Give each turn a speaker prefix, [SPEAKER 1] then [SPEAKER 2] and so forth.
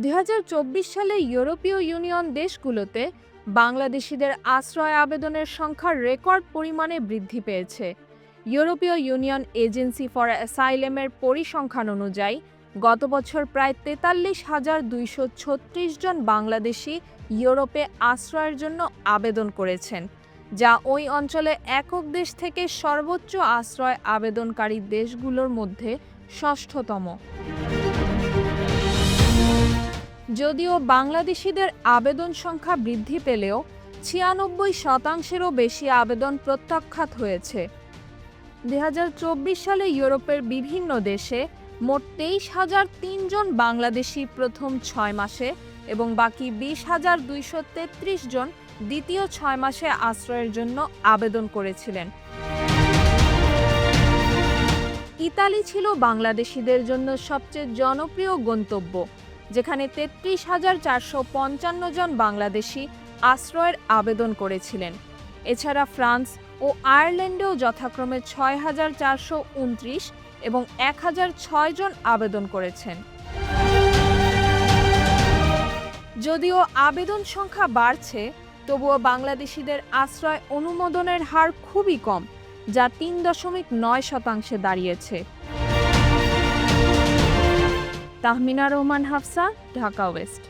[SPEAKER 1] 2024 সালে ইউরোপীয় ইউনিয়ন দেশগুলোতে বাংলাদেশিদের আশ্রয় আবেদনের সংখ্যা রেকর্ড পরিমাণে বৃদ্ধি পেয়েছে। ইউরোপীয় ইউনিয়ন এজেন্সি ফর অ্যাসাইলেমের পরিসংখ্যান অনুযায়ী গত বছর প্রায় 43,236 জন বাংলাদেশি ইউরোপে আশ্রয়ের জন্য আবেদন করেছেন, যা ওই অঞ্চলে একক দেশ থেকে সর্বোচ্চ আশ্রয় আবেদনকারী দেশগুলোর মধ্যে ষষ্ঠতম। যদিও বাংলাদেশিদের আবেদন সংখ্যা বৃদ্ধি পেলেও 96%-এরও বেশি আবেদন প্রত্যাখ্যাত হয়েছে। 2024 সালে ইউরোপের বিভিন্ন দেশে মোট 23,003 জন বাংলাদেশি প্রথম 6 মাসে এবং বাকি 20,233 জন দ্বিতীয় 6 মাসে আশ্রয়ের জন্য আবেদন করেছিলেন। ইতালি ছিল বাংলাদেশিদের জন্য সবচেয়ে জনপ্রিয় গন্তব্য, যেখানে 33,455 জন বাংলাদেশি আশ্রয়ের আবেদন করেছিলেন। এছাড়া ফ্রান্স ও আয়ারল্যান্ডেও যথাক্রমে 6,429 এবং 1,006 জন আবেদন করেছেন। যদিও আবেদন সংখ্যা বাড়ছে, তবুও বাংলাদেশিদের আশ্রয় অনুমোদনের হার খুবই কম, যা 3.9% দাঁড়িয়েছে। তাহমিনা রহমান হাফসা, ঢাকা ওয়েস্ট।